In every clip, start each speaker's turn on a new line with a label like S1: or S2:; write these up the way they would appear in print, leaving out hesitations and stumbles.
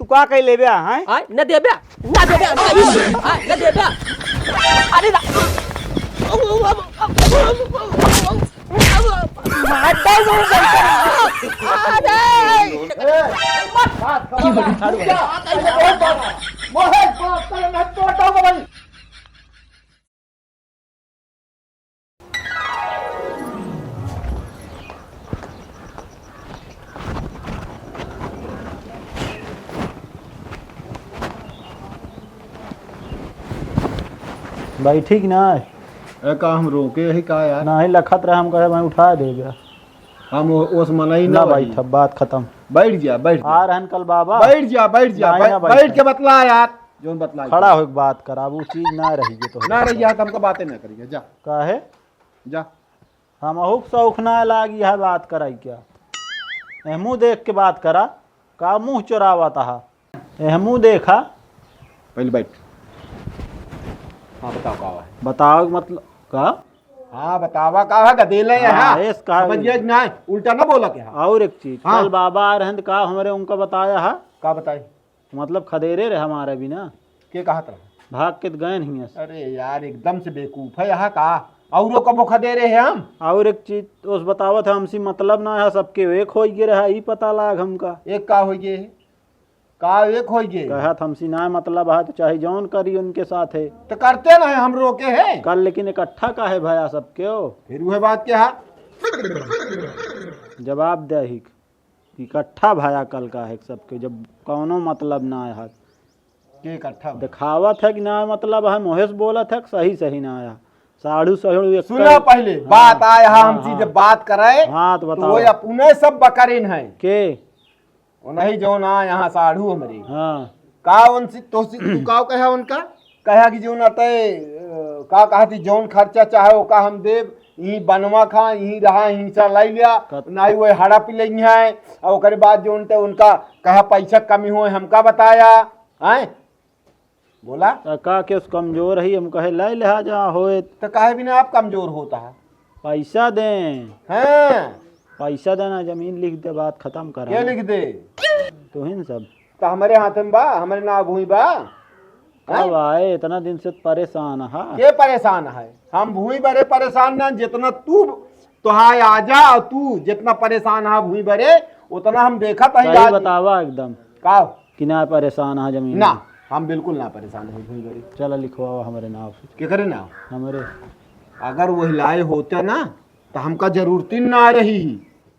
S1: का कह ले बे हैं
S2: न दे बे न दे बे न दे बे अरे
S3: भाई ठीक ना है
S4: का हम रोके ही का यार
S3: ना ही लखत रहे हम कहे भाई उठा दे गया
S4: हम उस मना ही
S3: ना भाई था बात खत्म।
S4: बैठ जा बैठ
S3: आ रहन कल बाबा
S4: बैठ जा बैठ के बतला यार जो बतला
S3: खड़ा हो बात करा वो चीज ना रही तो
S4: ना रही हम तो बातें ना करिए जा
S3: काहे
S4: जा
S3: हम अहुक सौख ना लागी है बात कराई क्या मुँह देख के बात करा का मुँह चुरावा था मुँह देखा
S4: पहले बैठ। हाँ बताओ का है
S3: बताओ मतलब का
S4: हाँ बतावा का है गदेले यहाँ
S3: इस का
S4: समझिए ना उल्टा ना बोला क्या
S3: और एक चीज
S4: हाँ।
S3: कल बाबा रहन का हमारे उनका बताया है
S4: का बताई
S3: मतलब खदेरे रहे हमारे भी ना
S4: के कहा था
S3: भाग के गए नहीं है।
S4: अरे यार एकदम से बेवकूफ है यहाँ का औरों को मुखा दे रहे हैं हम
S3: और एक चीज उस बतावत है हमसे मतलब ना है सबके एक हो गए रहा ही पता लाग हमका
S4: एक का हो गए का एक हो गए
S3: कहा हमसे ना मतलब है तो चाहे जौन करी उनके साथ है
S4: तो करते ना है हम रोके हैं
S3: कल लेकिन इकट्ठा का है भया सबके हो
S4: फिर वह बात क्या है
S3: जवाब दे ही इकट्ठा भया कल का है सबके जब कौनो मतलब ना है
S4: के इकट्ठा
S3: दिखावत है कि ना मतलब है मोहेश बोलत है सही सही ना आया साढ़ू साढ़ू
S4: सुना पहले बात आया हमसे जब बात करे
S3: हाँ तो बताओ
S4: वो अपने सब बकरीन है
S3: के
S4: नहीं जो ना यहाँ साढ़ू हमारी
S3: हाँ
S4: का उनसे तो तू का कहा उनका कहा कि जो ना तय का कहा थी जौन खर्चा चाहे वो का हम देव यही बनवा खा यही रहा यहीं से लाई लिया ना ही वो हड़ा पी लेंगे है और ओकरे बाद जो उनते उनका कहा पैसा कमी हो हमका बताया है बोला
S3: का के उस कमजोर ही हम कहे लै लिहाजा होए
S4: तो कहे भी ना आप कमजोर होता है
S3: पैसा दें
S4: हैं
S3: पैसा देना जमीन लिख दे बात खत्म करा
S4: ये लिख दे
S3: तो हिन सब
S4: तो हमारे हाथ में बा हमारे ना भूई बा
S3: कब आए इतना दिन से परेशान है
S4: ये परेशान है हम भूई बड़े परेशान ना जितना तू तुहाय आजा और तू जितना परेशान है भूई बड़े उतना हम देखा था
S3: सही बतावा एकदम
S4: का
S3: कि ना परेशान है जमीन
S4: ना हम बिल्कुल ना परेशान है भूई बड़े
S3: चलो लिखवाओ हमारे नाम से
S4: क्या करे ना
S3: हमारे
S4: अगर वो लाए होते ना तो हमका जरूरत ना रही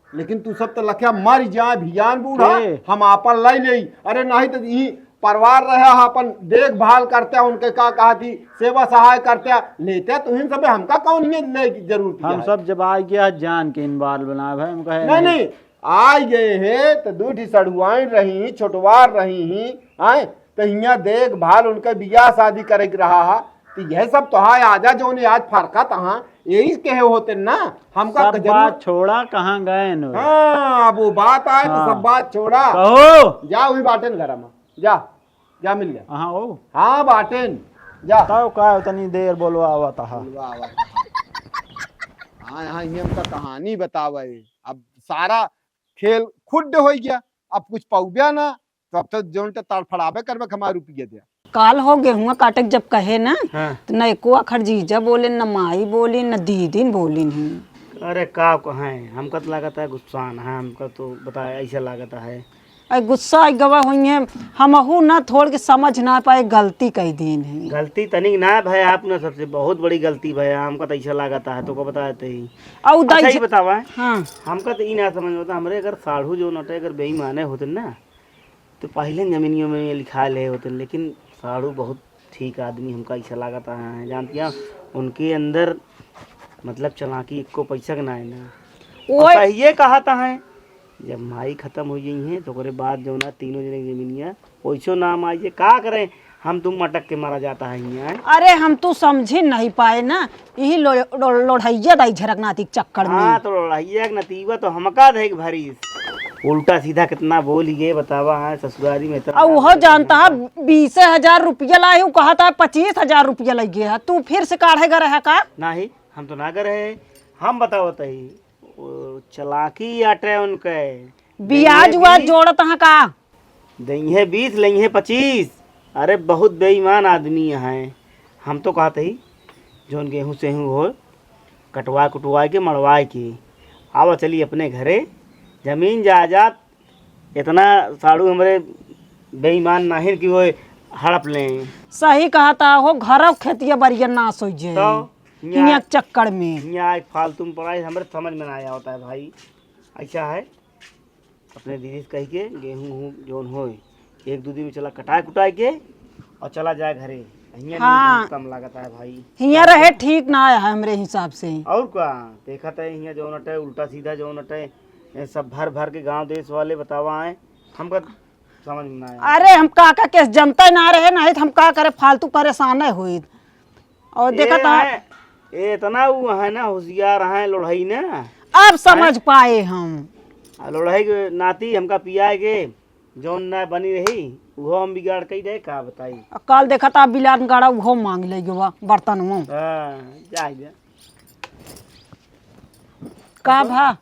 S4: लेकिन तू सब तो लखिया मर जा भियान बूढ़ा हम आपन लाई ले अरे नहीं तो यही परिवार रहे अपन देखभाल करते उनके का कहा थी सेवा सहाय करते लेते तो इन सब हमका कौन है जरूरत
S3: हम सब जब आ गया जान के इन बाल बना भाई हम कहे
S4: नहीं नहीं आ गए हैं तो दूठी सड़ुआई रही छोटवार रही आए तो यहाँ देखभाल उनका बियाह शादी करे रहा है तो यह सब तो है आजा जो ने आज फरका तहा यही कहे होते ना हमका
S3: सब बात छोड़ा कहाँ गए न
S4: हाँ अब वो बात आए तो सब बात छोड़ा
S3: कहो
S4: जा वही बाटेन घर में जा जा मिल जा
S3: हाँ ओ
S4: हाँ बाटेन जा
S3: तब का उतनी देर बोलो आवा था
S4: हाँ हाँ ये हमका कहानी बतावे अब सारा खेल खुद हो गया अब कुछ पौबिया ना तब तक जो तड़फड़ावे करवे हमारे रुपये दिया
S5: काल हो गेहुआ काटे जब कहे ना तो न एको अखर जीजा बोले न माई बोली न दीदी बोली नहीं।
S1: अरे का है हमका तो लागत है गुस्सा है हमका तो बताया ऐसा लागत है
S5: अरे गुस्सा आई गवा हुई है हमहू ना थोड़ के समझ ना पाए गलती कई दिन है
S1: गलती तनिक ना भाई आपने सबसे बहुत बड़ी गलती भाई हमका तो ऐसा लागत है तो को बताया ही
S5: और
S1: अच्छा ही बतावा
S5: हाँ
S1: हमका तो ना समझ में होता हमारे अगर साढ़ू जो नटे अगर बेईमाने होते ना तो पहले जमीनियों में लिखा ले होते लेकिन साढ़ू बहुत ठीक आदमी हमका ऐसा लागत है जानती हैं उनके अंदर मतलब चालाकी एक को पैसा के ना है ना ये कहा था है जब माई खत्म हो गई है तो ओकरे बाद जो ना तीनों जने जमीनिया पैसों नाम आइए का करें हम तुम मटक के मारा जाता है यहाँ।
S5: अरे हम तो समझ नहीं पाए ना यही लोढ़ैया दाई झरकनाती चक्कर में।
S1: हाँ तो लोढ़ैया के नतीवा तो हमका देख भारी उल्टा सीधा कितना बोल ये बतावा है ससुरारी में
S5: और वो जानता है 20,000 रुपया लाए हूँ कहा था 25,000 रुपया लग गया है तू फिर से काढ़ेगा रहा का
S1: नहीं हम तो ना करे हम बताओ तही चलाकी आटे उनके
S5: ब्याज हुआ जोड़त है का
S1: दही है 20 लई है 25। अरे बहुत बेईमान आदमी हैं। हम तो कहते ही जोन गेहूँ सेहूँ हो कटवा कुटवा के मड़वा के आवा चली अपने घरे जमीन जायदाद इतना साड़ू हमारे बेईमान नहीं कि वो हड़प लें।
S5: सही कहा था हो घर खेतिया बरिया नाश हो जाए
S1: तो
S5: हियां के चक्कर में।
S1: यहाँ एक फालतू में पढ़ाई हमारे समझ में ना आया होता है भाई। ऐसा है अपने दीदी से कह के गेहूँ जोन हो 1-2 दिन में चला कटाए कुटाए के और चला जाए घरे।
S5: हाँ।
S1: कम लागत है भाई।
S5: हियां रहे ठीक ना है हमरे हिसाब से।
S1: और क्या देखा था यहाँ जो नटे उल्टा सीधा जो नटे सब भर भर के गांव देश वाले बतावा है हमका समझ में ना आया।
S5: अरे हम काका के जनता ना रहे नहीं तो हम का करे फालतू परेशान है हुई। और देखा था
S1: ये इतना वो है ना होशियार है लोढ़ई ना।
S5: अब समझ पाए हम।
S1: लोढ़ई के नाती हमका पिया के जौन ना बनी रही वो हम बिगाड़ कई रहे का बताई।
S5: कल देखा था बिलान गाड़ा वो मांग ले बर्तन में
S1: जा
S5: का भा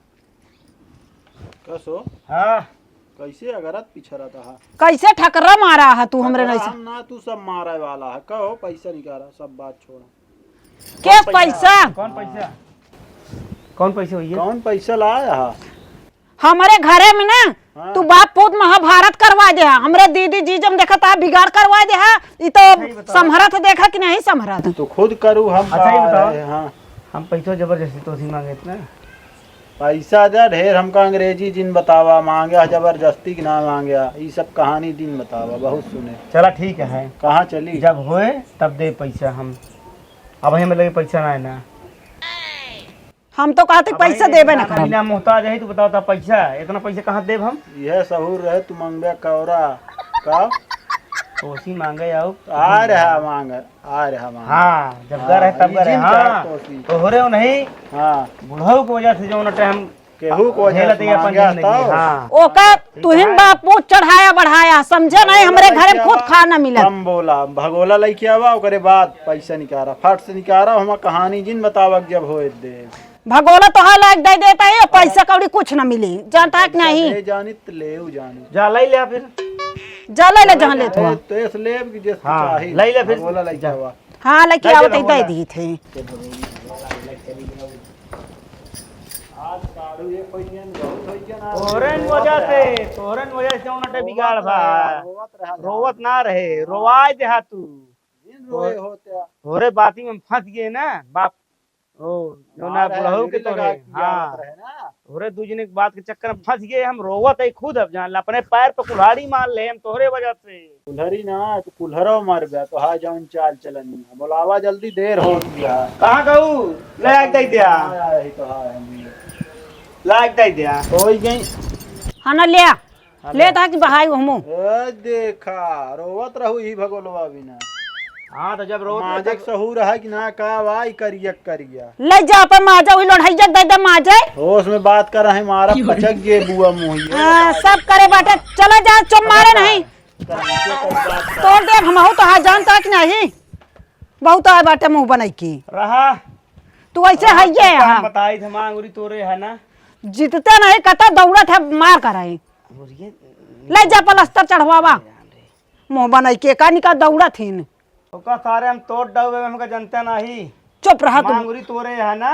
S3: कसो
S1: हाँ
S3: कैसे अगरत पिछड़ा था
S5: कैसे ठकरा मारा है तू हमरे नहीं
S3: हम ना तू सब मारे वाला है कहो पैसा निकाला सब बात छोड़ा।
S5: के पैसा
S1: कौन पैसे हुई है
S3: कौन पैसा लाया है
S5: हमारे घरे में ना
S3: हाँ।
S5: तू बाप पूत महाभारत करवा दे हमरे दीदी जी जब देखा था बिगाड़ करवा दे ये तो समहरत देखा कि नहीं समहरत।
S3: तो खुद करूँ हम।
S1: अच्छा ये बताओ।
S3: हाँ
S1: हम पैसा जबरदस्ती तो सी मांगे इतना
S3: पैसा दे ढेर हमका अंग्रेजी दिन बतावा मांगे जबरदस्ती की ना मांगे ये सब कहानी दिन बतावा बहुत सुने।
S1: चला ठीक है
S3: कहाँ चली
S1: जब होए तब दे पैसा हम अब हमें लगे पैसा ना है ना।
S5: हम तो कहते पैसा देबे ना कर
S1: बिना मोहताज है तो बताओ पैसा इतना पैसा कहाँ देब हम।
S3: यह सहूर रहे तू मंगबे कौरा का
S1: तोसी मांगे आओ
S3: आ रहा मांग आ रहा मांग।
S1: हाँ जब गर है तब गर है। हाँ तो हो रहे हो नहीं
S3: हाँ
S1: बुढ़ऊ की वजह से जो न हम
S3: केहू को
S1: हाँ
S5: ओका तुहिन बाप पूत चढ़ाया बढ़ाया समझे नहीं हमरे घरे में खुद खाना मिला।
S3: हम बोला भगोला लेके आवा ओकरे बाद पैसा निकारा फट से निकारा हम कहानी जिन बतावक जब होए दे
S5: भगोला तो हाँ लायक दे देता है पैसा कौड़ी कुछ न मिली जानता है कि नहीं।
S3: ले जानी तो ले जानी
S1: जा ले ले फिर
S5: जा ले ले जहाँ ले तो
S3: तो इस लेब की जैसे
S1: हाँ,
S3: चाहिए
S1: ले ले फिर।
S3: भगोला लेके आवा
S5: हाँ लेके आओ तो दे दी थे।
S3: आज काढ़ू ये पैन बहुत होई ना
S1: तोरन वजह से उनटे बिगाड़ भा रोवत ना रहे रोवाय देहा तू
S3: दिन रोए होते
S1: होरे बाती में फंस गए ना बाप ओ जो ना बुढ़ऊ के तोरे हाँ होरे दूजने की बात के चक्कर में फंस गए हम रोवत है खुद अब जान ला अपने पैर पे कुल्हाड़ी मार ले हम तोहरे वजह से।
S3: कुल्हरी ना तो कुल्हरो मर गया तो हा जाऊन चाल चलन बोलावा जल्दी देर हो गया
S1: कहाँ कहू लायक दे दिया
S3: आया ही तो हा
S1: लायक दे दिया
S3: हो गई
S5: हाँ ना लिया ले था कि बहाई हमो
S3: ए देखा रोवत रहू ही भगोलवा बिना।
S1: हाँ तो जब रोवत
S3: माजक सहूर है कि ना का वाई करिया
S5: ले जा पर माजा हुई लड़ाई दे दे माजे
S3: होश में बात कर रहे मारा पचक गे बुआ मुही
S5: सब करे बाटे चला जा चुप मारे नहीं तोड़ दे हम तो हाँ जानता कि नहीं बहुत आए बाटे मुंह बनाई की
S1: रहा
S5: तू ऐसे है ये यहाँ
S1: बताई थे मांगुरी तोरे है ना
S5: जीतते नहीं कता दौड़त है मार कराई ले जा पलस्तर चढ़वावा मुंह बनाई के का निका दौड़त थी
S1: ओका सारे हम तोड़ डबे हमका जनता नहीं
S5: चुप रहा तू
S1: मांगुरी तोरे है ना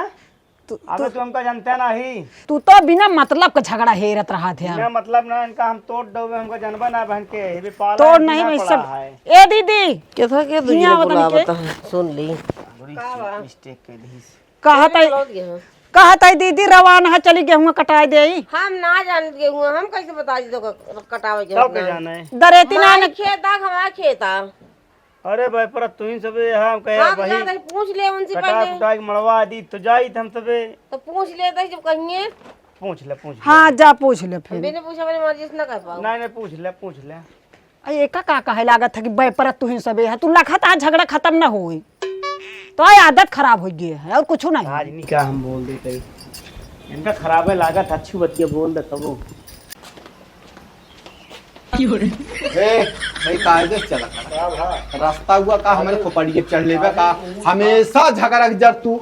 S1: अबे तू हमका जनता नहीं
S5: तू तो बिना मतलब का झगड़ा हेरत रहा थे
S1: ना मतलब ना इनका हम तोड़ डबे हमका जनबा ना बहन के हे भी पाला
S5: तोड़ नहीं मैं सब ए दीदी
S2: किथा के दुनिया बुलावता सुन ली
S1: मिस्टेक के दी
S5: कहत है दीदी रवाना है चली गेहूं कटाई दे
S6: हम ना जान गेहूं हम कैसे बता दी तो कटावे के
S1: सब के जाना है
S5: दरेती ना
S6: हमारे खेता हमारा खेता
S1: अरे भाई पर तू ही सबे हम कहे
S6: हम
S1: भाई
S6: जाकर पूछ ले उनसे
S1: कटा
S6: पहले
S1: कुटा के मड़वा दी तो जाई हम सबे
S6: तो पूछ लेते जब कहिए
S1: पूछ ले
S5: हाँ जा पूछ ले फिर
S6: बिना पूछे वाली मर्जी से ना कर पाओ
S1: नहीं पूछ ले
S5: अरे एक का कहे लागत है कि बे पर तू ही सबे है तू लखत आज झगड़ा खत्म ना होई तो आई आदत खराब हो गई है और कुछ नहीं
S1: आज नहीं क्या हम बोल देते इनका खराब है लागत अच्छी बच्चे बोल दे तब
S4: भाई कायदे से चला रास्ता हुआ का हमारे खोपड़ी के चढ़ लेवे का हमेशा झगड़ा जब तू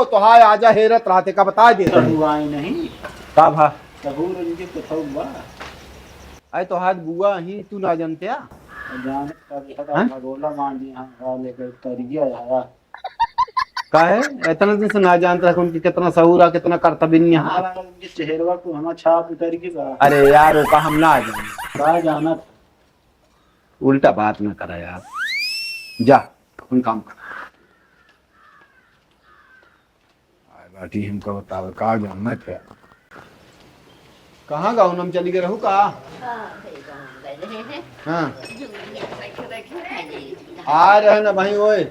S4: तो हाय आजा हेरत रहते का बता दे
S3: आई नहीं
S4: का भा
S3: सहूर इनके कुछ हुआ
S4: आए तो हाथ बुआ ही तू ना जानते आ
S3: जाने का भगोला मान दी हां लेकर कर गया यार
S4: का है इतना दिन से ना जानता है उनकी कितना सहूर आ कितना कर्तव्य यहाँ
S3: हमारा उनके चेहरवा को हम छाप उतर के बा
S4: अरे यार वो का हम ना आ जाए
S3: का जाना
S4: उल्टा बात ना करा यार जा अपन काम कर बाटी हमको बतावे का जानना क्या कहाँ गाँव हम चली गए रहू का हाँ आ रहे ना भाई ओए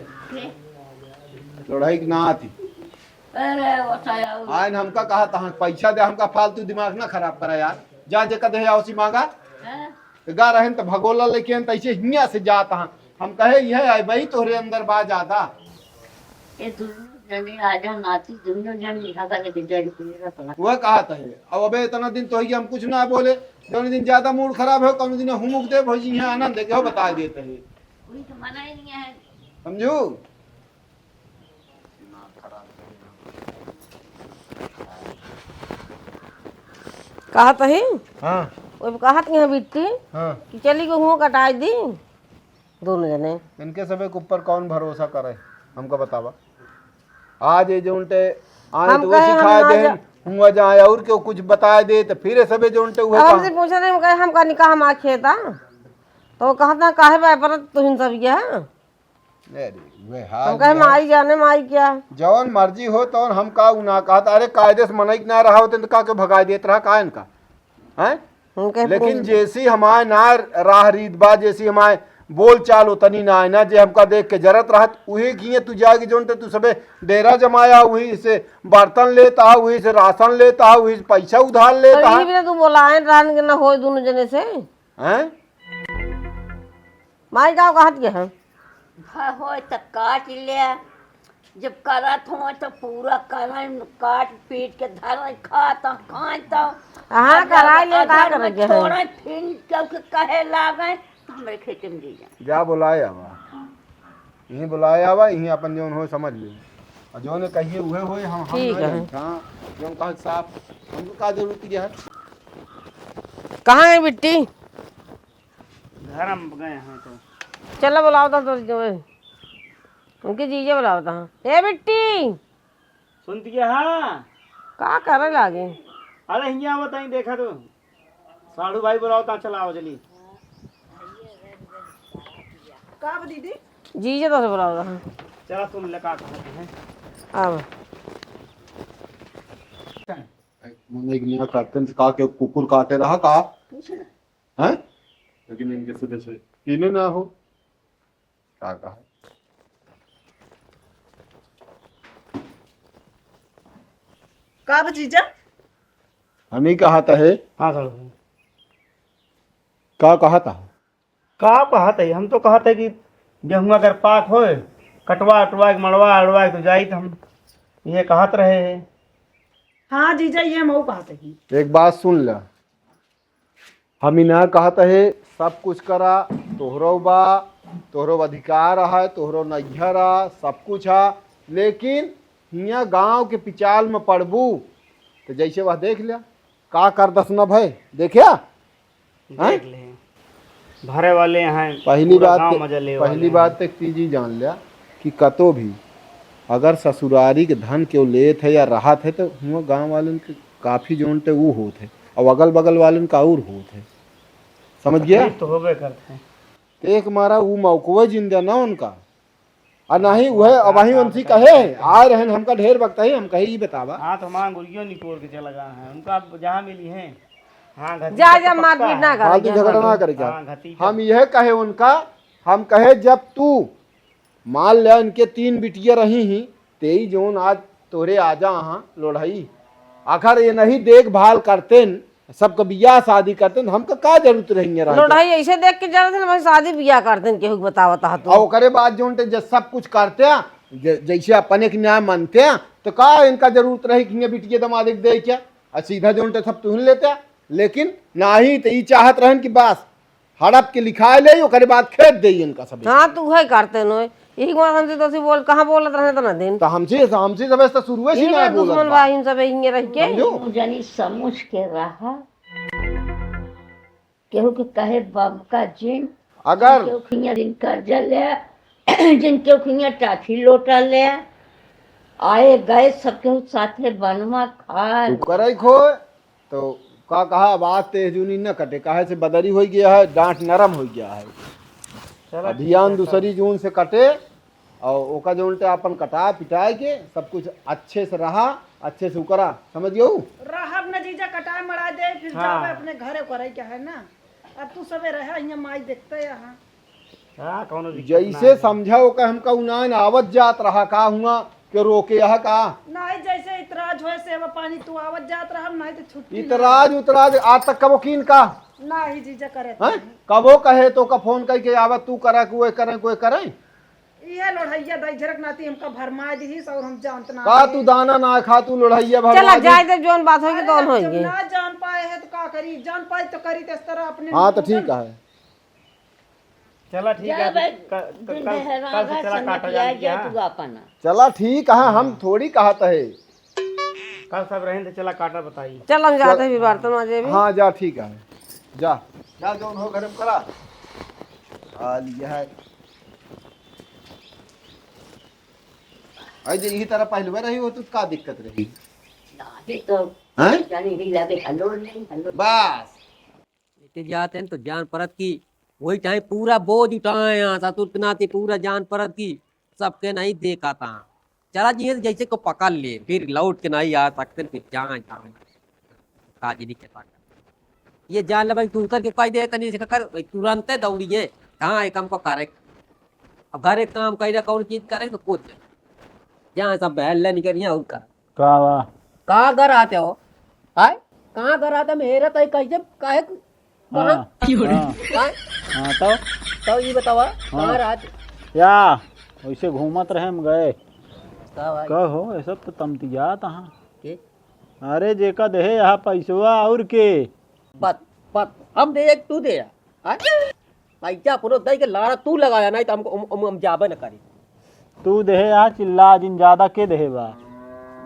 S4: लड़ाई की ना आती आयन हमका कहा था पैसा दे हमका फालतू दिमाग ना खराब करा यार जा जे कदे उसी मांगा गा रहे तो भगोला लेके तैसे हिया से जाता हम कहे यह आई भाई तोहरे अंदर बाज आता वह कहा था अब अबे इतना दिन तो हम कुछ ना बोले कौन दिन ज्यादा मूड खराब है कौन दिन हुमुक दे भौजी यहाँ आनंद देखे हो बता देते हैं समझू
S6: कहत ही
S4: हाँ
S6: वो कहत नहीं है बिट्टी
S4: हाँ
S6: कि चली गई हुआ कटाई दी दोनों जने
S4: इनके सब के ऊपर कौन भरोसा करे हमको बतावा आज ये जो उनटे आए
S6: हम
S4: तो वो
S6: कहे हम
S4: सिखाए
S6: ना
S4: दे
S6: जा-
S4: हुआ जाए और क्यों कुछ बता दे तो फिर सबे जो उनटे हुए
S6: अब हमसे पूछा नहीं हम कहे हमका निकाह हम आखे था तो वो कहता काहे बाय पर तुहिन सब ये हम कहे माई जाने माई क्या
S4: जौन मर्जी हो तो हम का ना कहा अरे कायदे से मनाई ना रहा होते तो का के भगा देत रहा का इनका हैं
S6: हम कहे
S4: लेकिन जैसी हमारे ना राह रीत बा जैसी हमारे बोल चाल उतनी ना है ना जे हमका देख के जरत रहत उही किए तू जागी जोन तू सबे डेरा जमाया वही से बर्तन लेता वही से राशन लेता वही से पैसा उधार
S6: तो
S4: लेता
S6: यही भी तू बोला है रहन के ना हो दोनों जने से
S4: हैं
S6: माई गाँव कहत के हम
S2: हो तो काट लिया जब करत हो तो पूरा करन काट पीट के धर खाता खाता
S6: हाँ कराई ले का करे के है
S2: थोड़ा फिर कब कहे लागे हमरे खेत में जी जा
S4: जा बुलाए आवा यहीं बुलाए आवा यहीं अपन जोन हो समझ ली और जोन कहिए उहे होए हम
S6: ठीक है।
S4: हाँ जोन कहा साफ हमको का जरूरत है
S6: कहाँ है बिट्टी
S1: घर हम गए हैं तो
S6: चलो बुलाओ तो जो है उनके जीजे बुलाओ था ए बिट्टी
S1: सुनती है हाँ
S6: का करे लागे
S1: अरे हिंया बताई देखा तो साढ़ू भाई बुलाओ ता चलाओ जल्दी
S6: जीजे तो से बुलाओ था
S1: चला सुन ले का कहते हैं
S6: अब
S4: मैंने एक नया करते कहा के कुकुर काटे रहा का हैं लेकिन इनके सुबह से किने ना हो क्या कहा
S5: का भतीजा
S4: हम ही कहा था है
S1: हाँ साढ़ू भाई
S4: का कहा था
S1: का कहत है हम तो कहते है कि गेहुआ अगर पाक हो कटवा अटवा के मड़वा अड़वा के तो जाई तो हम ये कहत रहे हैं
S5: हाँ जीजा ये हम कहते ही
S4: एक बात सुन ला हम ही ना कहता है सब कुछ करा तोहरो अधिकार है तोहरो नैहर है सब कुछ है लेकिन हियाँ गांव के पिचाल में पड़बू तो जैसे वह देख लिया का कर दस न भय देखिया
S1: देख ले भरे वाले हैं
S4: पहली
S1: पूरा
S4: बात
S1: गाँव मजा ले वाले
S4: पहली
S1: हैं।
S4: बात तो एक चीज जान लिया कि कतो भी अगर ससुरारी के धन क्यों लेत है या राहत है तो हुआ गांव वालन के काफी जोन थे वो होत है और अगल बगल वालन का और होत है समझ गया
S1: तो होबे करते हैं
S4: एक मारा वो मौकुआ जिंदा ना उनका और नहीं वह अब वही उनसे कहे आए रहे हमका ढेर वक्त है हम कहे ही बतावा
S1: हाँ तो हमारा गुड़ियों निकोड़ के चला गया है उनका जहाँ मिली है हाँ घटी
S6: जा
S1: तक
S6: जा
S1: तो
S6: मार
S1: पक्का
S6: पीट
S1: है।
S6: ना कर
S4: फालतू झगड़ा ना करे क्या
S1: हाँ, घटी
S4: हम यह कहे उनका हम कहे जब तू मान लिया इनके 3 बिटिया रही ही तेई जोन आज तोरे आजा हाँ लोढ़ाई आखिर ये नहीं देखभाल करते सबका बियाह शादी करते हमका का जरूरत रहेंगे
S6: लोढ़ाई ऐसे देख के जाते थे शादी बियाह करते हैं केहू बतावता हा
S4: और ओकरे बाद जो उनटे सब कुछ करते हैं जैसे अपने के न्याय मानते हैं तो का इनका जरूरत रही कि बिटिया दमाद दे क्या और सीधा जो उनटे सब तुहन लेते हैं लेकिन ना ही तो ये चाहत रहन कि बस हड़प के लिखाए ले ओकरे बाद खेत दे इनका सब
S6: हाँ तू है करते नो यही बात हमसे तो बोल कहाँ बोलत रहे तो ना दिन
S4: तो हमसे सब तो शुरू से
S6: यही
S4: ना
S6: बात
S4: बोलत
S6: दुश्मन
S4: बा।
S6: बा इन सब हिंगे रह के
S4: समझो?
S2: जनी समझ के रहा केहू के कहे बाप का जिन
S4: अगर
S2: केहू खिया दिन कर्जा ले जिन केहू खिया टाफी लोटा ले आए गए सब केहू साथे बनवा खा
S4: तू करे खो तो का कहा बात तेजूनी न कटे काहे से बदरी हो गया है, डांट नरम हो गया है। अभियान दूसरी जून से कटे और ओका जो उल्टे अपन कटा पिटाए के सब कुछ अच्छे से रहा, अच्छे से उकरा, समझियो।
S5: रहब न जीजा कटाए मरा दे फिर जावे अपने घरे करे क्या है ना। अब तू सबे रहे यहाँ माई देखते यहाँ
S1: हाँ कौनो दिक्कत
S4: जैसे समझाओ का हमका उनान आवत जात रहा का हुआ के रोके यह का
S5: नहीं जैसे इतराज होए सेवा पानी तू आवत जात रहब नहीं तो छुट्टी
S4: इतराज उतराज आज तक कबो कीन का
S5: नहीं जीजा करे
S4: हैं? कबो कहे तो का फोन करके आवत तू करा कोई करे कोई करे
S5: ये लोढ़ैया दई झरक नाती हमका भरमा दी और हम जानत ना
S4: का तू दाना ना खा तू लोढ़ैया
S6: चला
S4: भगवान
S6: जाए तो जोन बात होगी तो
S5: जब
S6: होगी।
S5: ना जान पाए है तो का करी, जान पाए तो करी तो इस तरह अपने
S4: हाँ तो ठीक है।
S1: चला ठीक है कल से चला काटा जाएगी
S2: तू अपना
S4: चला ठीक है, हम थोड़ी कहत है।
S1: कल सब रहें तो चला काटा बताइए।
S6: चल हम जाते भी बर्तन माजे भी।
S4: हाँ जा ठीक है, जा जा जो हो घर में करा आ लिया है। अरे यही तरह पहले रही हो तो का दिक्कत रही
S2: अभी तो
S4: हैं?
S2: जानी ही लगे हलो नहीं हलो
S4: बस
S7: लेते जाते हैं तो जान परत की वही टाइम पूरा बोझ उठाए यहाँ ससुर के नाते पूरा जान परत की सबके नहीं देखा था चला जी जैसे को पकड़ ले फिर लौट के नहीं आ सकते फिर जाए काजी के पास ये जान ले भाई तू उतर के कह दे तनी से कर तुरंत दौड़िए हाँ एक काम को करे अब घर एक काम करे कौन चीज करे तो कुछ जहाँ सब बहल ले निकल और का
S3: का
S7: कहाँ घर आते हो हाय कहाँ घर आते मेरा तो कैसे काहे
S3: हाँ,
S7: हाँ
S3: हाँ
S7: तो ये बतावा कहाँ रात
S3: या वैसे घूमत रहे हम गए
S7: का भाई
S3: कहो ये सब तो तमतिया तहाँ
S7: के
S3: अरे जेका देहे यहाँ पैसवा और के
S7: पत पत हम दे एक तू दे हाय पैसा पूरा दे के लारा तू लगाया नहीं तो हमको हम जाबे न करी
S3: तू देहे यहाँ चिल्ला जिन ज्यादा के देहे बा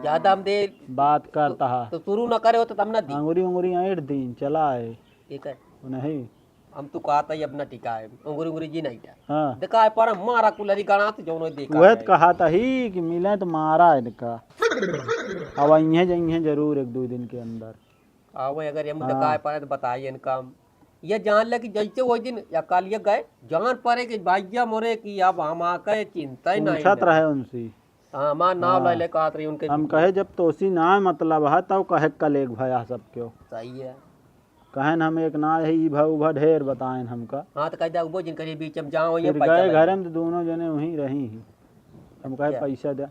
S7: ज्यादा हम दे
S3: बात करता है
S7: तो शुरू न करे हो तो तब ना दी
S3: अंगुरी उंगुरी ऐठ दिन चला है
S7: ठीक है
S3: नहीं
S7: हम तो कहता ही अपना टिका है अंगुरी उंगुरी जी नहीं था
S3: हाँ
S7: देखा है पर मारा कुलरी गाना तो जो देखा
S3: वह
S7: है।
S3: कहा था ही कि मिले तो मारा इनका अब अइहे जइहे जरूर एक दो दिन के अंदर
S7: आओ अगर हम देखा है पर तो बताइए इनका ये जान ले कि जैसे वो दिन या कल ये गए जान पड़े कि भाइया मोरे की अब हम आके चिंता ही नहीं
S3: पूछत रहे उनसे
S7: हाँ हमार नाम ले ले कहत रही उनके
S3: हम कहे जब तोसी ना मतलब है तब कहे कल एक भया सब क्यों
S7: सही है
S3: कहन हम एक ना है ई भाऊ भा ढेर बताएं हमका
S7: हाँ तो कह जा वो जिनके बीच में जाओ ये
S3: फिर
S7: पैसा
S3: गए
S7: ले।
S3: घर में तो दोनों जने वहीं रही ही हम कहे पैसा दे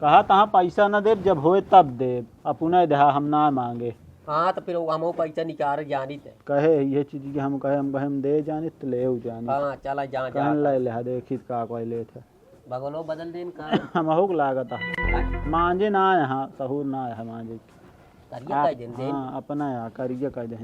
S3: कहा तहाँ पैसा न देब जब होए तब देब अपने देहा हम ना मांगे
S7: हाँ तो फिर हम पैसा निकाल जानी थे
S3: कहे ये चीज के हम कहे हम दे जानी तो ले जानी
S7: हाँ चला जा जा
S3: कहन ले ले देखी का कोई ले थे
S7: बगलो बदल देन का
S3: हम हुक लागत है मांझे ना यहाँ सहूर ना है मांझे
S7: करिए कह देन देन
S3: हाँ अपना यहाँ करिए कह दे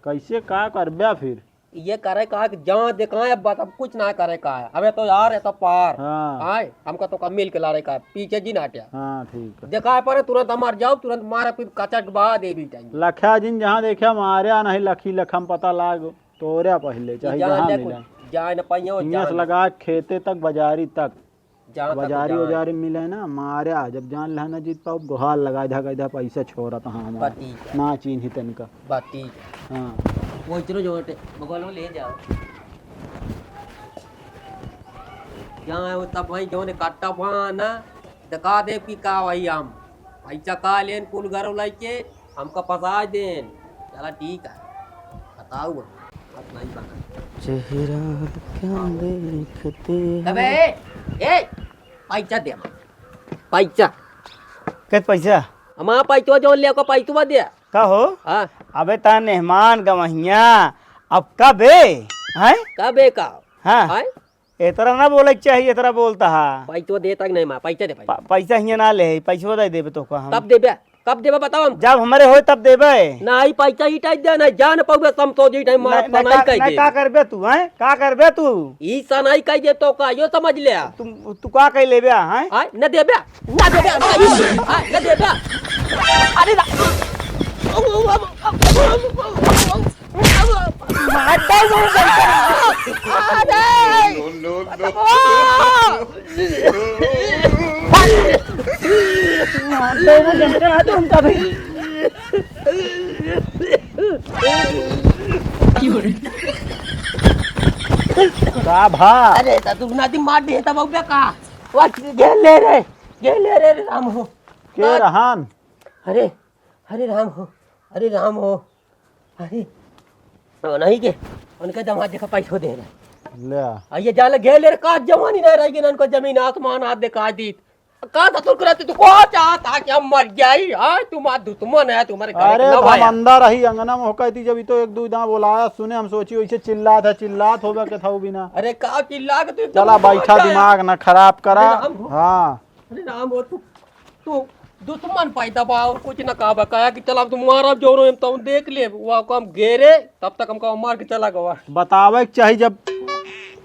S3: कैसे का करबे फिर
S7: ये करे कहा कि जहाँ दिखाए बस अब कुछ ना करे कहा है अबे तो यार है तो पार
S3: हाँ
S7: आए हमका तो कम मिल के ला रहे कहा पीछे जी नाट्या
S3: हाँ ठीक है
S7: दिखाए पर तुरंत हमार जाओ तुरंत मारा फिर कचट बहा दे भी चाहिए
S3: लखा जिन जहाँ देखा मारे नहीं लखी लखम पता लाग तोरे पहले चाहे जहाँ मिले
S7: जाए न पाइयो
S3: हियाँ से लगा खेते तक बाजारी तक
S7: जहाँ
S3: बाजारी उजारी मिले ना मारे जब जान लहा ना जीत पाओ गुहार लगा धा पैसा छोड़ा था हाँ हमारा
S7: बाती
S3: ना चीन ही तनका
S7: बाती
S3: हाँ
S7: वो इतनो जोटे बगल में ले जाओ जहाँ वो तब वही जो ने काटा वहाँ ना दिखा दे कि का वही हम पैसा का लेन कुल घर लाके हमका फंसा देन चला ठीक है बताओ बात नहीं बना
S1: चेहरा क्या देखते
S7: अबे ए पैसा दे पैसा
S1: कित पैसा
S7: हमारा पैसा जो ले को पैसा दे
S1: का हो
S7: हाँ
S1: अबे ता मेहमान गवहिया अब कब है
S7: कब है का
S1: हाँ
S7: हाँ
S1: इतना ना बोले चाहिए इतना बोलता है
S7: पैसा दे तक नहीं माँ पैसा दे पैसा
S1: पैसा हियाँ ना ले पैसा दे देबे तो हम
S7: कब देबे बताओ हम
S1: जब हमारे हो तब देबे
S7: नहीं पैसा ही टाइम दे नहीं जान पाओगे तुम तो जी टाइम मार नहीं कह दे
S1: का करबे तू हैं का करबे तू
S7: ई सा नहीं कह दे तो का यो समझ ले
S1: तू का कह लेबे हैं
S7: हां न देबे न देबे हां न देबे अरे
S3: का भा
S7: अरे तू नाती मार दे तब अब का वाच घेर ले रे राम हो
S3: के रहान
S7: अरे अरे राम हो अरे नहीं के उनका दामाद देखा पैसा दे रहे
S3: ले
S7: आइए जाले घेर ले रे का जवानी नहीं रहेगी ना उनको जमीन आसमान हाथ दिखा दी का तो करते तू को चाहता कि हम मर जाई हां तुम दुश्मन है तुम्हारे घर
S3: अरे
S7: के
S3: हम
S7: नवाया।
S3: अंदर रही अंगना में होकर थी जब तो एक दो दां बुलाया सुने हम सोची वैसे चिल्लात होगा के था बिना
S7: अरे का चिल्ला के तू एकदम
S3: चला बैठा
S7: पहुंच
S3: दिमाग ना खराब करा
S7: अरे राम हो।
S3: हाँ
S7: अरे राम हो तू दुश्मन पैदा बा और कुछ ना कहा कहा कि चला तुम्हारा जोरो हम तो देख ले वो को हम घेरे तब तक हमको मार के चला गवा
S3: बतावे के चाहिए जब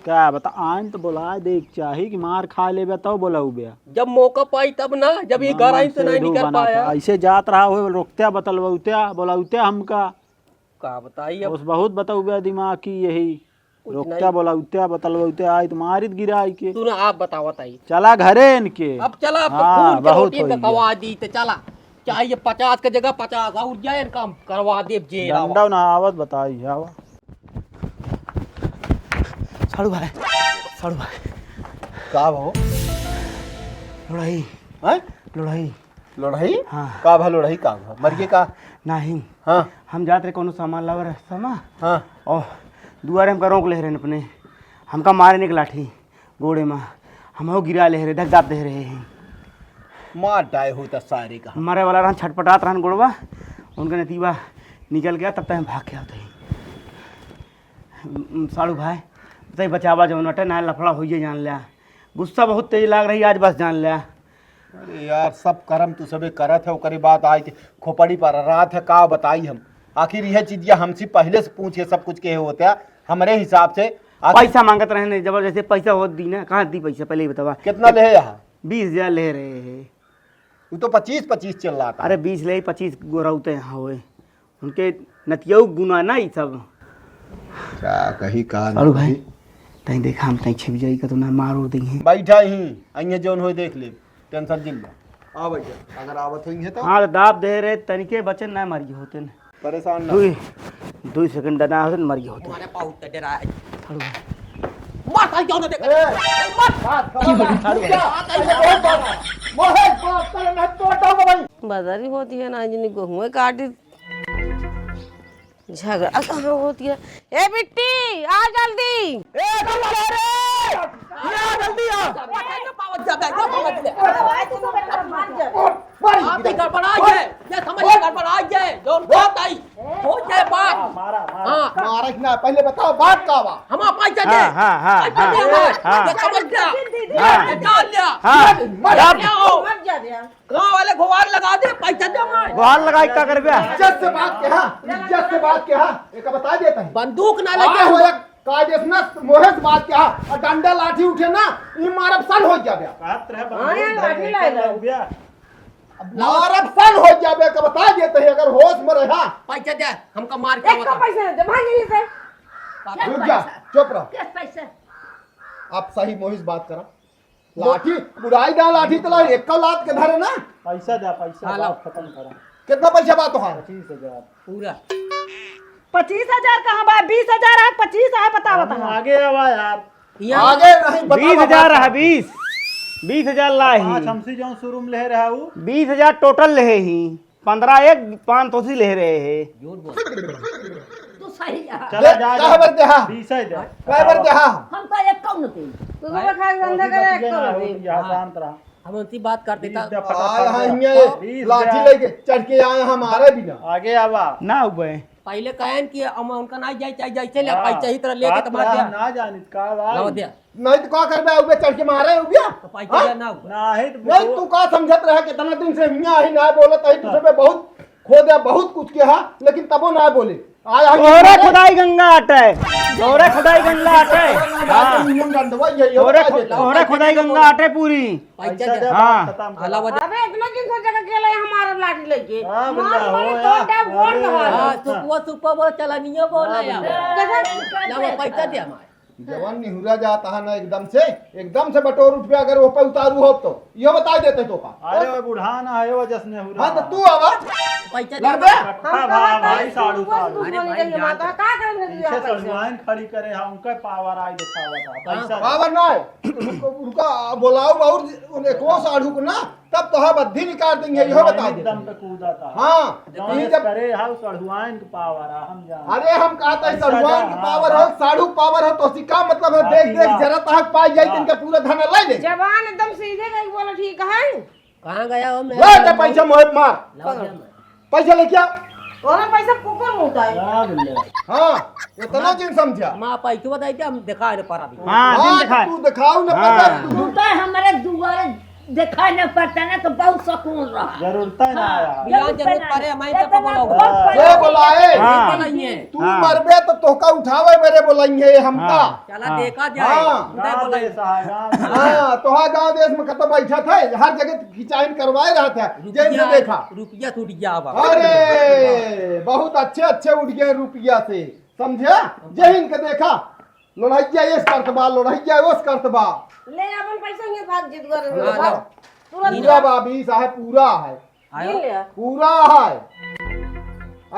S3: क्या बता आइन तो बुलाए देख चाहिए कि मार खा ले तब बोलाऊ बे
S7: जब मौका पाई तब ना जब ये घर आई तो नहीं निकल पाया
S3: ऐसे जात रहा हो रोकत्या बतलवत्या बोलाउत्या हमका
S7: का बताइए अब
S3: उस बहुत बताऊ बे दिमाग की यही रोकत्या बोलाउत्या बतलवत्या आई तो मारित गिराई के
S7: तू ना आप बताओ बताइए
S3: चला घरे इनके
S7: अब चला अब तो
S3: हाँ,
S7: खून के
S3: बहुत
S7: रोटी
S3: हो
S7: में
S3: गया।
S7: खवा दी तो चला चाहिए 50 की जगह 50 और जाए काम करवा दे जेल
S3: डंडा ना आवत बताई आवा
S1: साड़ू भाई
S4: का भाव
S1: लड़ाई
S4: हैं
S1: लड़ाई
S4: लड़ाई
S1: हाँ।
S4: का भा लड़ाई का भा मरिए का
S1: नहीं
S4: हाँ
S1: हम जाते रहे कोनो सामान लावे रास्ता में
S4: हाँ
S1: और दुआरे हमका रोक ले रहे अपने हमका मारे निक लाठी गोड़े में हम गिरा ले रहे धक दाप दे रहे हैं
S4: मार डाय होता सारे का
S1: मारे वाला रहन छटपटात रहन गोड़वा उनका नतीबा निकल गया तब तक हम भाग के आते हैं साड़ू भाई बताइए बचावा जौन अटे ना लफड़ा होइए जान लिया गुस्सा बहुत तेज लाग रही आज बस जान लिया
S4: अरे यार सब कर्म तू सबे करत है ओकरी बात आई थी खोपड़ी पर रात है का बताई हम आखिर यह चीज हमसे पहले से पूछे सब कुछ के होता हमारे हिसाब से
S1: पैसा मांगत रहे नहीं जबरदस्ती पैसा हो दी ना कहाँ दी पैसा पहले ही बतावा
S4: कितना ले यहाँ
S1: 20,000 ले रहे हैं
S4: वो तो 25-25 चल रहा था
S1: अरे 20 ले 25 गोरौते यहाँ हुए उनके नतियऊ गुना ना ये सब
S4: क्या कही का
S1: अरे भाई तहीं देखा हम तहीं छिप जाई का तो ना मार उड़ देंगे
S4: बैठा ही अइए जोन हो देख ले टेंशन जिल आ बैठा अगर आवत होई है तो
S1: हाँ दाब दे रहे तनिके बचन ना मर गए होते न
S4: परेशान ना
S1: 2 सेकंड ना होते मर गए होते
S7: तुम्हारे पाउत ते डरा है
S1: साड़ू भाई
S7: मार भाई क्यों ना देख
S6: बदरी होती है ना जिन्हें गेहूँ काटी झगड़ा कहाँ होती है ए बिट्टी आ जल्दी
S7: आपकी गड़बड़ाई है ये समझिए गड़बड़ाई है जो बात आई हो जाए बात हाँ
S4: मारा ना पहले बताओ बात का बा
S7: हम पैसा दे
S1: हाँ, हाँ, हाँ,
S7: पैसा दे
S1: हाँ,
S7: ये समझ गया
S1: हाँ।
S7: ये डाल लिया
S1: हाँ
S7: डाल लिया गाँव वाले गुबार लगा दे पैसा दे मैं
S1: गुहार लगाई क्या कर गया
S4: इज्जत से बात के हाँ इज्जत से बात के हाँ एक बता देता है
S7: बंदूक ना
S4: आगे
S7: लगे
S4: हो एक कायदे से ना मोहे से बात के हाँ और डंडा लाठी उठे ना ये मारब सन हो जाबे मारब सन हो जाबे का बता देते हैं अगर होश में रहा
S7: पैसा दे हमका मार के बता
S4: रुक जा चुप रहो
S2: किस पैसे
S4: आप सही मोहिश बात करा लाठी बुराई ना लाठी चला एक लात के धरे ना
S3: पैसा दे पैसा
S7: हाँ, लाओ।
S3: बात खत्म करा
S4: कितना पैसा बात तुम्हारा
S3: 25,000
S7: पूरा
S5: 25,000 कहाँ बा 20,000 है 25 है पता
S3: हम
S5: बता
S3: आगे आवा यार
S4: आगे नहीं बताओ
S1: 20,000 है 20,000 ला
S3: पाँच
S1: ही
S3: हमसे जो शुरू में ले रहा हूँ
S1: 20,000 टोटल ले ही 15 एक 5 तो ले रहे हैं
S7: झूठ बोल
S2: तू सही है
S3: चला जा
S4: कहाँ पर देहा
S3: 20 ही दे
S4: कहाँ पर देहा
S2: हम तो एक कम नहीं
S6: तू तो खा के धंधा करे एक तो नहीं।
S3: यहाँ शांत रहा
S7: हम उनकी बात करते था
S4: आए हैं लाठी लेके चढ़ के आए हमारे बिना
S3: आगे आवा
S1: ना हुए
S7: पहले कहन कि हम उनका ना जाए चाहे जैसे ले पैसा ही तरह लेके तो मार दिया
S3: ना जानित का
S7: लाओ
S3: भाई
S7: दिया
S4: नहीं तो क्या कर ऊपर चढ़ के मारे उबिया
S7: तो पैसा दिया ना
S3: ना है
S4: नहीं तू का समझत रहे कितना दिन से हिया ही ना बोलत है तुझे पे बहुत खो दिया बहुत कुछ के हा लेकिन तबो ना बोले आया
S1: तोरे खुदाई गंगा अटे, तोरे खुदाई गंगा अटे, हाँ तोरे खुदाई गंगा अटे पूरी।
S7: पैसा दे
S1: हाँ
S7: अला वजह
S6: अबे इतना दिन से जगह गेले हमारा लाठी लेके
S3: हाँ,
S6: मार
S3: बंदा हो
S6: बोले
S3: यार।
S6: तो डब वोट कहा
S7: हां सुपवा वो चलनियो बोला यार ना वो पैसा दे हमारे
S4: जवान निहुरा जाता है ना एकदम से बटोर उठ पे अगर वो पे उतारू हो तो यो बता देते तो का।
S3: अरे वो बुढ़ान आए वो जसने हुआ
S4: हाँ तो तू आवा
S7: पैसा
S4: लड़
S7: दे
S4: दे।
S3: हाँ भाई साड़ू साड़ू
S6: अरे भाई माता का करने दिया
S3: पीछे
S6: पैसा
S3: सड़ुआइन खड़ी करे हम उनका पावर आई दिखावा था पैसा
S4: पावर ना है उनका बुलाओ और एक वो साढ़ू को ना तब तो बद्धी निकाल देंगे यो बता दे।
S3: एकदम पे कूदा था
S4: हाँ ये जब
S3: करे हम सड़ुआइन के पावर आ हम जान
S4: अरे हम कहते हैं सड़ुआन की पावर हो साढ़ू पावर हो तो का मतलब है देख देख जरा तक पाई जाए इनका पूरा धन ले ले
S6: जवान एकदम सीधे गई बोला ठीक है
S7: कहां गया हो मैं
S4: ले दे पैसा मोहित मार पैसा लेके आ
S6: तोरा पैसा कुकर मुंहता है
S3: क्या बोले
S4: हाँ इतना जिन समझा
S7: मां पैसा बताई दे हम दिखा नहीं पा रहा
S1: हाँ दिन
S4: हाँ
S1: दिखाए।
S4: तू दिखाओ ना
S1: हाँ।
S4: पता
S2: तू तो हमारे दुआरे दिखाने पड़ता ना तो बहुत सुकून रहा।
S3: जरूरत ही ना आया
S7: बिना जरूरत पड़े मैं तो बोला
S4: ये बुलाए
S1: हाँ।
S7: नहीं है
S4: तू मरबे तो तोका उठावे मेरे बोलेंगे हमका
S7: चला देखा जाए
S4: हाँ।
S7: उदय बोला
S4: हाँ तो हाँ गाँव देश में कतो बैठा थे हर जगह खिंचाइन करवाए रहा था जैसे देखा
S7: रुपया टूट गया अब
S4: अरे बहुत अच्छे अच्छे उठ गए रुपया से समझे जहीन के देखा लड़ाइया ये करतबा लड़ाइया वो करतबा
S6: ले अपन पैसा ये भाग जीत कर
S7: हाँ,
S6: तुरंत
S4: पूरा बाबी साहब पूरा है
S7: आयो
S6: ले
S4: पूरा है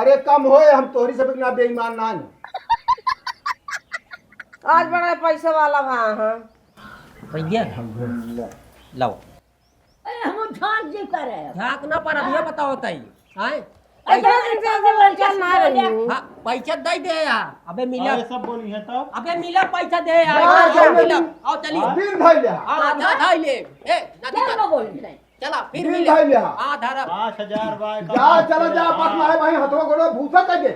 S4: अरे कम होए हम तोहरी सब ना बेईमान ना है।
S6: आज बड़ा पैसा वाला वहाँ हाँ
S7: भैया लाओ
S2: अरे हम झांक जी कर रहे हैं।
S7: झाक ना पर अब ये बताओ तई हां
S6: इतना दिन से ऐसे चल ना रही हूँ
S7: हां पैसा दे दे यार अबे मिला
S3: ये सब बोली है तब
S7: अबे मिला पैसा दे यार
S4: हाँ,
S7: आओ
S4: चलो।
S7: मिला आओ चलिए
S4: दिन भाई ले
S7: हां आधा धाई ले ए नदी
S2: क्या बोल रहे हैं?
S7: चला फिर
S4: दिन
S7: मिले
S4: भाई ले
S7: हां धारा
S3: 5000 बाय
S4: जा चलो जा पटना है भाई हथवा गोड़ो भूसा कर दे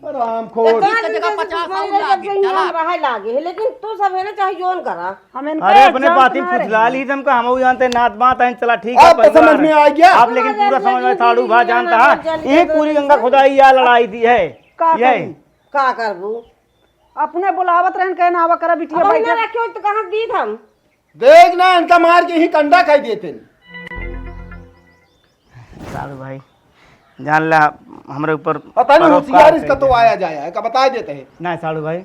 S4: आराम खोल
S6: इतना
S7: जगह
S6: दिन से
S7: 50
S6: मैंने
S7: और लागे,
S6: जब
S7: चला।
S6: हम रहे लागे है लेकिन तू सब है ना चाहे जोन करा हम इनका
S1: अरे अपने
S6: एग्जाम
S1: पाती
S6: ना रहे।
S1: फुसला ली हमका हम जानते हैं नात बात है चला ठीक है
S4: अब तो समझ
S1: परिवार
S4: में
S1: है।
S4: आ गया
S1: आप लेकिन पूरा समझ में साड़ू भा जानता है ये पूरी गंगा खुदाई या लड़ाई दी है
S5: का
S1: ये
S5: करी?
S6: का करबू
S5: अपने बुलावत रहन कहना आवा करा बिटिया
S6: अब
S5: बैठे
S6: हमने रखे हो तो कहाँ दी हम
S4: देख ना इनका मार के ही कंडा खाई देते
S1: साड़ू भाई जान ला हमारे ऊपर
S4: पता नहीं
S1: परोपकार
S4: होशियार इसका
S1: करके।
S4: तो आया जाया है का बता देते हैं
S1: नहीं साड़ू भाई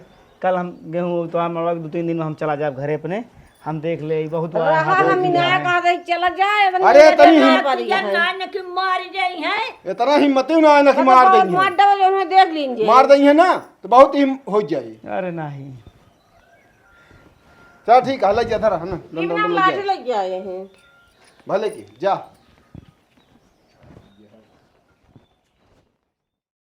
S1: कल हम गेहूँ तो हम 2-3 दिन में हम चला जाए घरे अपने हम देख ले बहुत बड़ा
S6: रहा
S1: हाथ
S6: हम नया कहा था चला जाए
S4: अरे तनी
S2: तुझे नान की मार जाई है।
S4: इतना हिम्मत ही ना है ना कि मार देंगे
S6: मार डबल उन्हें देख लीजिए
S4: मार देंगे ना तो बहुत ही हो जाए
S1: अरे नहीं
S4: चल ठीक है ले जा धर है ना
S6: लाठी लग गया है
S4: भले की जा